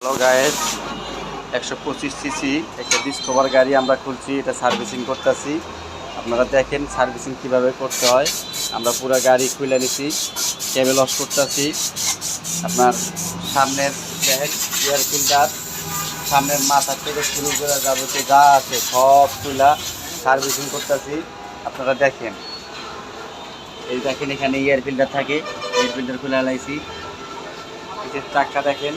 Hello guys, 125 CC একটা discover গাড়ি আমরা খুলছি। এটা সার্ভিসিং করতেছি। আপনারা দেখেন সার্ভিসিং কিভাবে করতে হয়। আমরা পুরো গাড়ি খুলে নিছি, কেবল অফ করতেছি। আপনার সামনের দেখেন এয়ার ফিল্টার, সামনের মাথা থেকে শুরু করে যাবতীয় যা আছে সব খুলা সার্ভিসিং করতেছি। আপনারা দেখেন, এই দেখেন এখানে এয়ার ফিল্টার থাকে, এয়ার ফিল্টার খুলে লাইছি। পিছের চাক্কা দেখেন,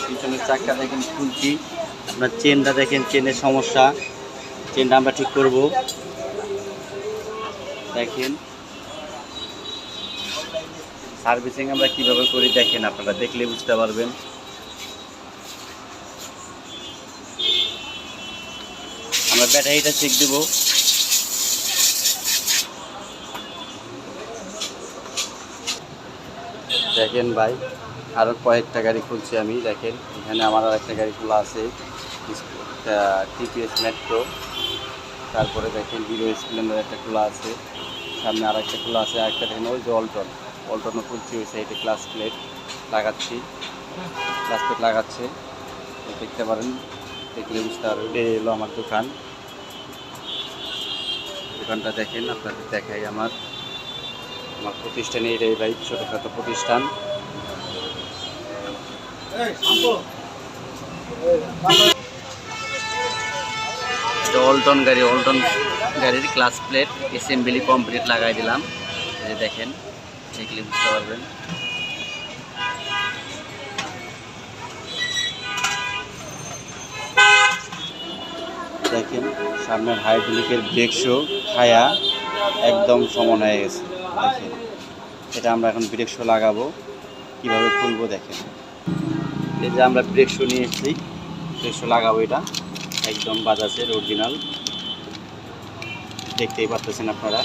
পিছনের চাক্কা দেখেন খুলছি। আপনার চেনটা দেখেন, চেনের সমস্যা, চেনটা আমরা ঠিক করব। দেখেন সার্ভিসিং আমরা কিভাবে করি দেখেন, আপনারা দেখলে বুঝতে পারবেন। আমরা ব্যাটারিটা চেক দেব। দেখেন ভাই, আরও কয়েকটা গাড়ি খুলছি আমি। দেখেন এখানে আমার আর একটা গাড়ি খোলা আছে, টিপিএস মেট্রো। তারপরে দেখেন হিরো স্প্লেন্ডার একটা খোলা আছে, সামনে আর একটা খোলা আছে। আরেকটা দেখেন ওই যে অল্টনও খুলছি, ওই সাইডে ক্লাস প্লেট লাগাচ্ছি, ক্লাস প্লেট লাগাচ্ছে। দেখতে পারেন, দেখলে বুঝতে পারবেন। এই হলো আমার দোকানটা দেখেন, আপনাদের দেখাই। আমার প্রতিষ্ঠানে এটাই ভাই, ছোটোখাটো প্রতিষ্ঠান। অল্টন গাড়ির ক্লাস প্লেট অ্যাসেম্বলি কমপ্লিট লাগাই দিলাম। এই যে দেখেন, দেখলে বুঝতে পারবেন। দেখেন সামনের হাইড্রোলিকের ব্রেক শো খায়া একদম সমান হয়ে গেছে। দেখেন এটা আমরা এখন ব্রেক শো লাগাবো, কীভাবে খুলবো দেখেন। এই যে আমরা ব্রেক শো নিয়ে এসেছি, ব্রেক শো লাগাবো। এটা একদম বাজাজের অরিজিনাল, দেখতেই পাচ্ছেন আপনারা।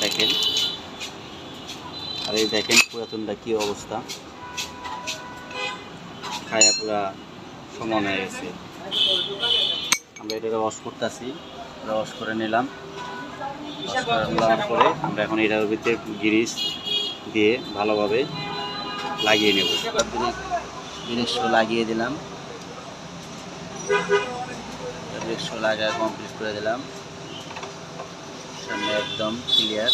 দেখেন, আর এই দেখেন পুরাতনটা কী অবস্থা, খায়া পুরা সমান হয়ে গেছে। আমরা এটা ওয়াশ করতেছি, ওয়াশ করে নিলাম। ওয়াশ করে নেওয়ার পরে আমরা এখন এটার ভিতরে গ্রিস দিয়ে ভালোভাবে লাগিয়ে নেব। ব্রেক শো লাগিয়ে দিলাম, ব্রেক শো লাগায় কমপ্লিট করে দিলাম। সামনে একদম ক্লিয়ার।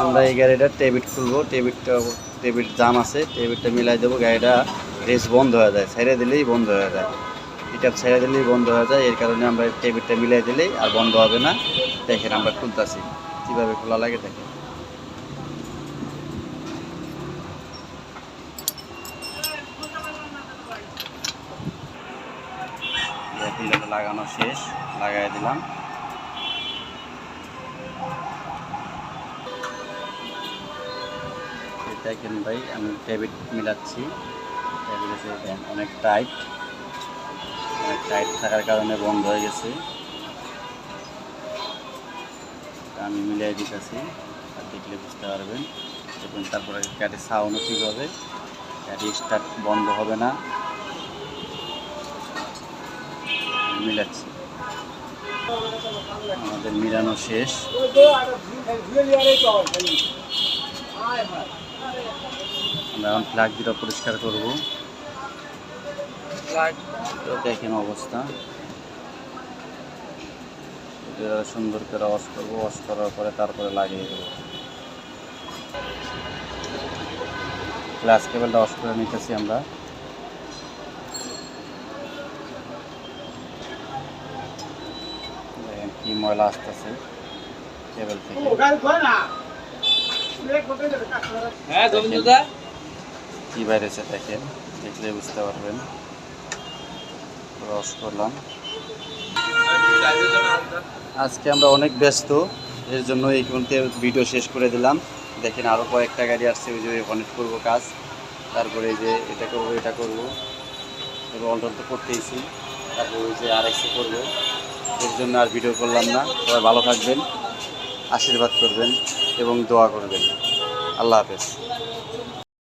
আমরা এই গাড়িটার টেবিট খুলবো। টেবিট জাম আছে, টেবিটটা মিলাই দেবো। গাড়িটা রেস বন্ধ হয়ে যায়, ছেড়ে দিলেই বন্ধ হয়ে যায়। এটা ছেড়ে দিলেই বন্ধ হয়ে যায়, এর কারণে আমরা টেবিটটা মিলাই দিলেই আর বন্ধ হবে না। দেখেন আমরা খুলতেছি, কীভাবে খোলা লাগে দেখেন। ফিল্টারটা লাগানো শেষ, লাগাই দিলাম। দেখেন ভাই, আমি টেবিট মিলাচ্ছি। টেবিটে অনেক টাইট থাকার কারণে বন্ধ হয়ে গেছে। আমি মিলিয়ে দিতেছি, আর দেখলে বুঝতে পারবেন। দেখুন তারপরে গাড়ির সাউন্ডও ঠিক হবে, গাড়ি স্টার্ট বন্ধ হবে না। মিলাচ্ছি, আমাদের মিলানো শেষ। আমরা এখন প্লাগ দুটো পরিষ্কার করবো। দেখেন অবস্থা, সুন্দর করে ওয়াশ করবো। ওয়াশ করার পরে তারপরে লাগিয়ে দেবো। গ্লাস কেবলটা ওয়াশ করে নিতেছি আমরা। দেখেন কি ময়লা আসতেছে কেবল থেকে। কি বাইরেছে দেখেন, দেখলে বুঝতে পারবেন। ওয়াশ করলাম। আজকে আমরা অনেক ব্যস্ত, এর জন্য এই পর্যন্ত ভিডিও শেষ করে দিলাম। দেখেন আরও কয়েকটা গাড়ি আসছে, ওই যে কানেক্ট করবো কাজ, তারপরে এই যে এটা করবো, এবার অল্টন তো করতেইছি, তারপরে ওই যে আরেকটা করবো। এর জন্য আর ভিডিও করলাম না। সবাই ভালো থাকবেন, আশীর্বাদ করবেন এবং দোয়া করবেন। আল্লাহ হাফেজ।